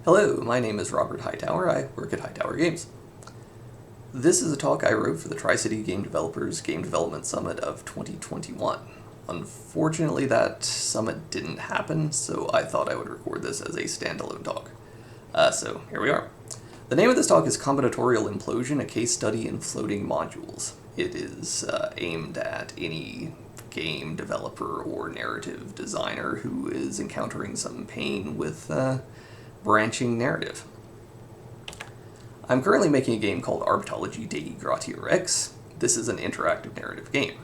Hello, my name is Robert Hightower. I work at Hightower Games. This is a talk I wrote for the Tri-City Game Developers Game Development Summit of 2021. Unfortunately, that summit didn't happen, so I thought I would record this as a standalone talk. So here we are. The name of this talk is Combinatorial Implosion, a case study in floating modules. It is aimed at any game developer or narrative designer who is encountering some pain with branching narrative. I'm currently making a game called Arbitology Dei Gratia Rex. This is an interactive narrative game.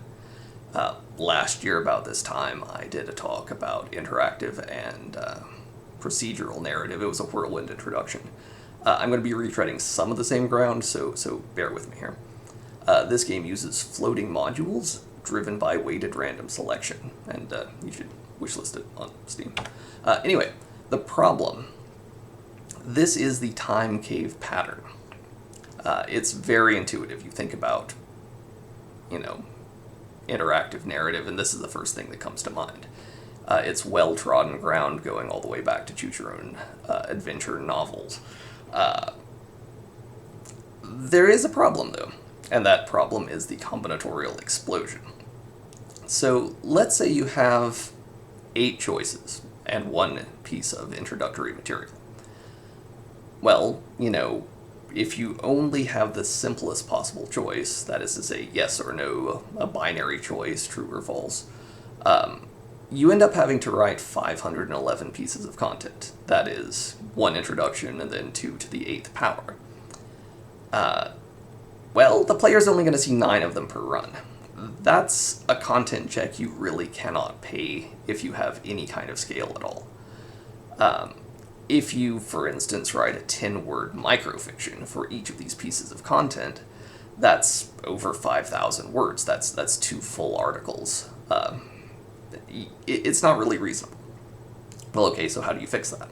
Last year about this time I did a talk about interactive and procedural narrative. It was a whirlwind introduction. I'm going to be retreading some of the same ground, so bear with me here. This game uses floating modules driven by weighted random selection, and you should wishlist it on Steam. Anyway, the problem. This is the time cave pattern. It's very intuitive. You think about, interactive narrative, and this is the first thing that comes to mind. It's well-trodden ground going all the way back to Choose Your Own Adventure novels. There is a problem, though, and that problem is the combinatorial explosion. So let's say you have 8 choices and 1 piece of introductory material. Well, if you only have the simplest possible choice, that is to say yes or no, a binary choice, true or false, you end up having to write 511 pieces of content. That is 1 introduction and then 2 to the 8th power. Well, the player's only going to see 9 of them per run. That's a content check you really cannot pay if you have any kind of scale at all. If you, for instance, write a 10-word microfiction for each of these pieces of content, that's over 5,000 words. That's 2 full articles. It's not really reasonable. Well, okay, so how do you fix that?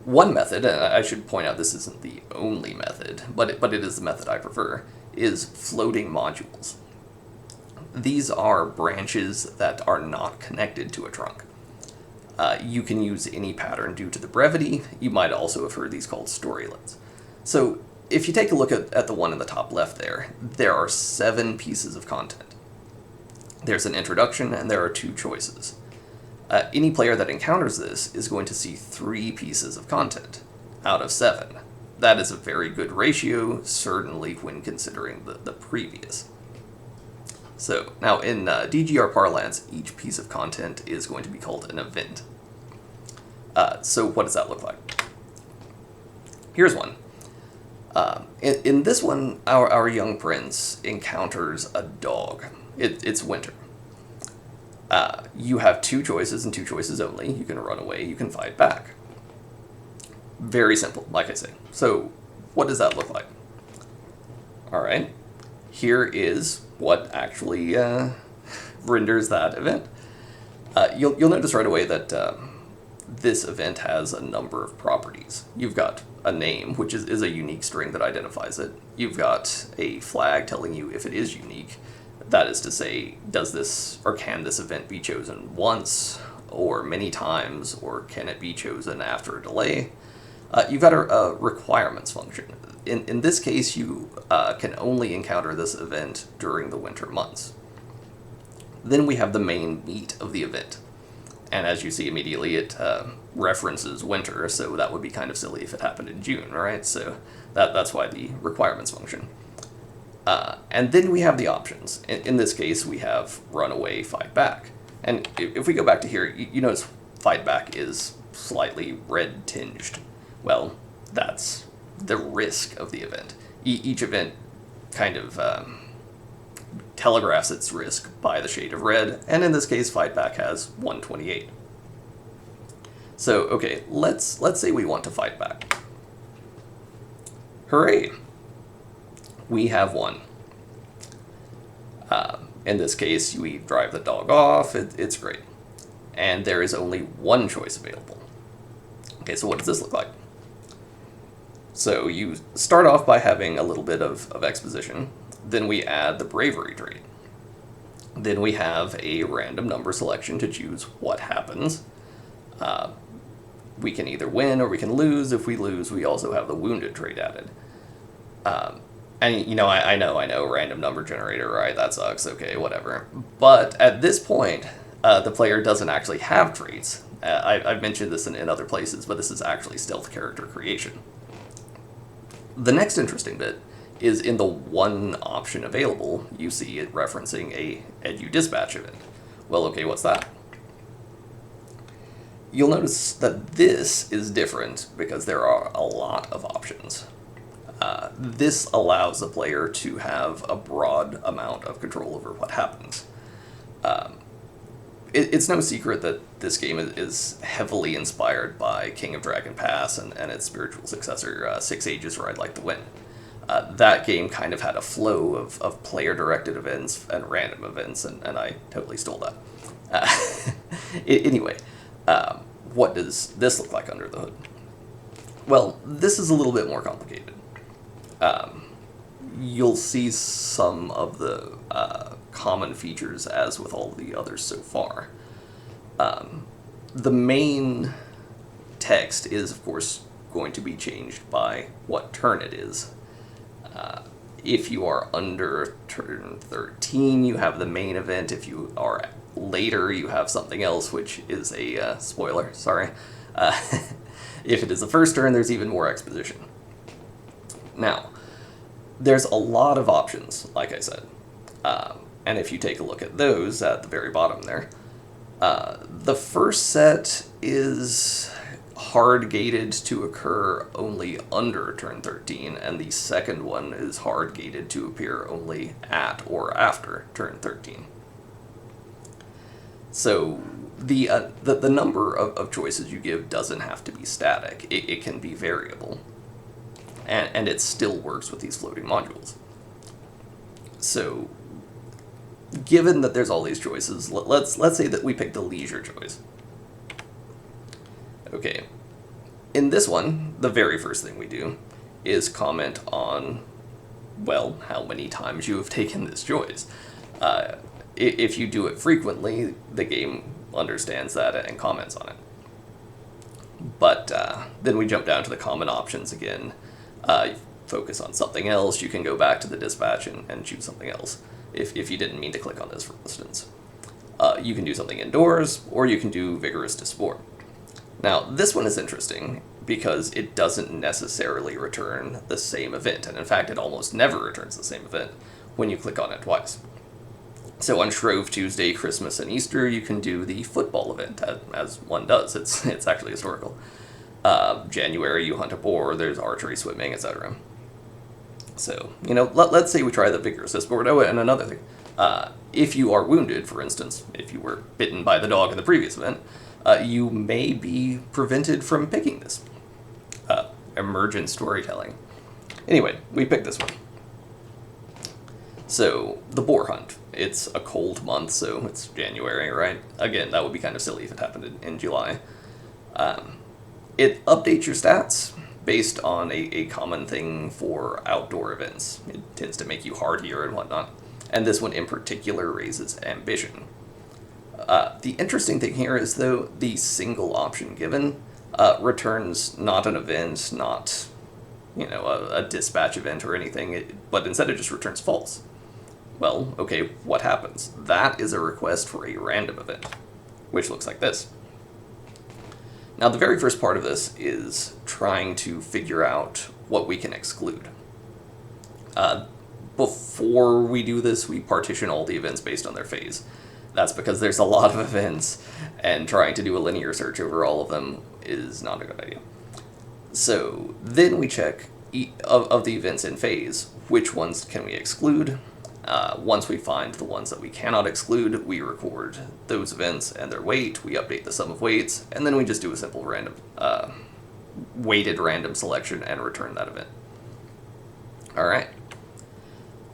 One method, and I should point out this isn't the only method, but it is the method I prefer, is floating modules. These are branches that are not connected to a trunk. You can use any pattern due to the brevity. You might also have heard these called storylets. So if you take a look at the one in the top left there are 7 pieces of content. There's an introduction and there are 2 choices. Any player that encounters this is going to see 3 pieces of content out of 7. That is a very good ratio, certainly when considering the previous. So, now in DGR parlance, each piece of content is going to be called an event. So what does that look like? Here's one. In this one, our young prince encounters a dog. It's winter. You have 2 choices and 2 choices only. You can run away, you can fight back. Very simple, like I say. So what does that look like? Alright, here is what actually renders that event. You'll notice right away that this event has a number of properties. You've got a name, which is a unique string that identifies it. You've got a flag telling you if it is unique. That is to say, does this or can this event be chosen once or many times, or can it be chosen after a delay? You've got a requirements function. In this case, you can only encounter this event during the winter months. Then we have the main meat of the event. And as you see immediately, it references winter, so that would be kind of silly if it happened in June, right? So that's why the requirements function. And then we have the options. In this case, we have run away, fight back. And if we go back to here, you notice fight back is slightly red tinged. Well, that's the risk of the event. Each event kind of telegraphs its risk by the shade of red, and in this case, fight back has 128. So, okay, let's say we want to fight back. Hooray! We have 1. In this case, we drive the dog off, it's great. And there is only 1 choice available. Okay, so what does this look like? So you start off by having a little bit of exposition, then we add the bravery trait. Then we have a random number selection to choose what happens. we can either win or we can lose. If we lose, we also have the wounded trait added. And, you know, I know, random number generator, right? That sucks, okay, whatever. But at this point, the player doesn't actually have traits. I've mentioned this in other places, but this is actually stealth character creation. The next interesting bit is in the one option available, you see it referencing a edu dispatch event. Well, okay, what's that? You'll notice that this is different because there are a lot of options. This allows the player to have a broad amount of control over what happens. It's no secret that this game is heavily inspired by King of Dragon Pass and its spiritual successor, 6 Ages Ride Like the Wind. That game kind of had a flow of player-directed events and random events, and I totally stole that. Anyway, what does this look like under the hood? Well, this is a little bit more complicated. You'll see some of the common features as with all the others so far. The main text is, of course, going to be changed by what turn it is. If you are under turn 13, you have the main event. If you are later, you have something else, which is a spoiler, sorry. If it is the first turn, there's even more exposition. Now, there's a lot of options, like I said. And if you take a look at those at the very bottom there, the first set is hard-gated to occur only under turn 13, and the second one is hard-gated to appear only at or after turn 13. So the number of choices you give doesn't have to be static. It can be variable. And it still works with these floating modules. So, given that there's all these choices, let's say that we pick the leisure choice. Okay, in this one, the very first thing we do is comment on, well, how many times you have taken this choice. If you do it frequently, the game understands that and comments on it. But then we jump down to the common options again. Focus on something else. You can go back to the dispatch and choose something else if you didn't mean to click on this, for instance. You can do something indoors, or you can do vigorous to sport. Now, this one is interesting because it doesn't necessarily return the same event, and in fact, it almost never returns the same event when you click on it twice. So on Shrove Tuesday, Christmas, and Easter, you can do the football event, as one does. It's actually historical. January, you hunt a boar, there's archery, swimming, etc. So, you know, let's say we try the vigorous to sport. Oh, and another thing. If you are wounded, for instance, if you were bitten by the dog in the previous event, you may be prevented from picking this. Emergent storytelling. Anyway, we picked this one. So, the boar hunt. It's a cold month, so it's January, right? Again, that would be kind of silly if it happened in July. It updates your stats based on a common thing for outdoor events. It tends to make you hardier and whatnot. And this one in particular raises ambition. The interesting thing here is, though, the single option given returns not an event, not, you know, a dispatch event or anything, but instead it just returns false. Well, okay, what happens? That is a request for a random event, which looks like this. Now, the very first part of this is trying to figure out what we can exclude. Before we do this, we partition all the events based on their phase. That's because there's a lot of events, and trying to do a linear search over all of them is not a good idea. So then we check of the events in phase, which ones can we exclude? Once we find the ones that we cannot exclude, we record those events and their weight, we update the sum of weights, and then we just do a simple random, weighted random selection and return that event. Alright.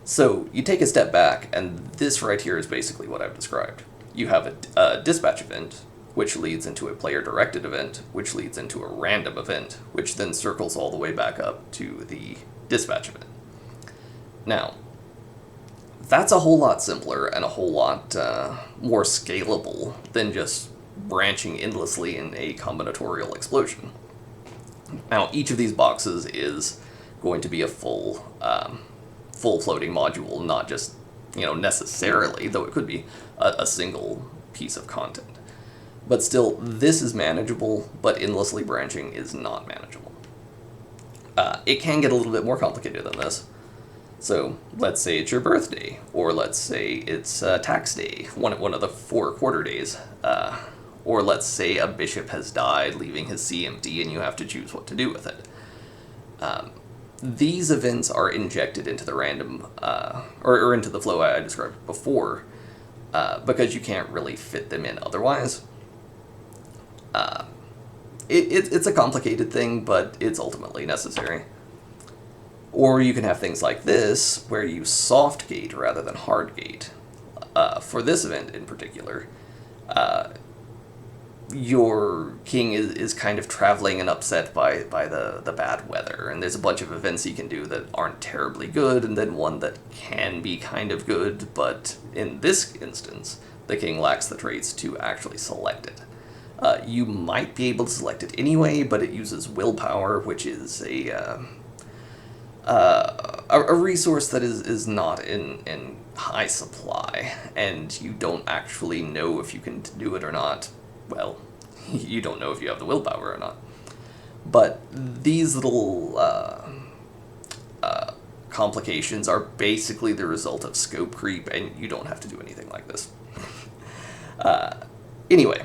So you take a step back, and this right here is basically what I've described. You have a dispatch event, which leads into a player-directed event, which leads into a random event, which then circles all the way back up to the dispatch event. Now, that's a whole lot simpler and a whole lot more scalable than just branching endlessly in a combinatorial explosion. Now, each of these boxes is going to be a full floating module, not just, necessarily, though it could be a single piece of content. But still, this is manageable, but endlessly branching is not manageable. It can get a little bit more complicated than this. So let's say it's your birthday, or let's say it's tax day, one of the 4 quarter days. Or let's say a bishop has died, leaving his sea empty, and you have to choose what to do with it. These events are injected into the random, or into the flow I described before, because you can't really fit them in otherwise. It's a complicated thing, but it's ultimately necessary. Or you can have things like this, where you soft gate rather than hard gate. For this event in particular, your king is kind of traveling and upset by the bad weather, and there's a bunch of events he can do that aren't terribly good, and then one that can be kind of good, but in this instance, the king lacks the traits to actually select it. You might be able to select it anyway, but it uses willpower, which is a resource that is not in high supply, and you don't actually know if you can do it or not. Well, you don't know if you have the willpower or not. But these little complications are basically the result of scope creep, and you don't have to do anything like this. Anyway,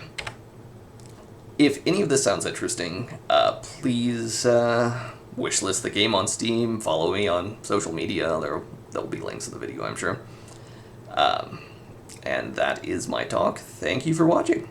if any of this sounds interesting, please wishlist the game on Steam, follow me on social media, there'll be links in the video, I'm sure. And that is my talk. Thank you for watching.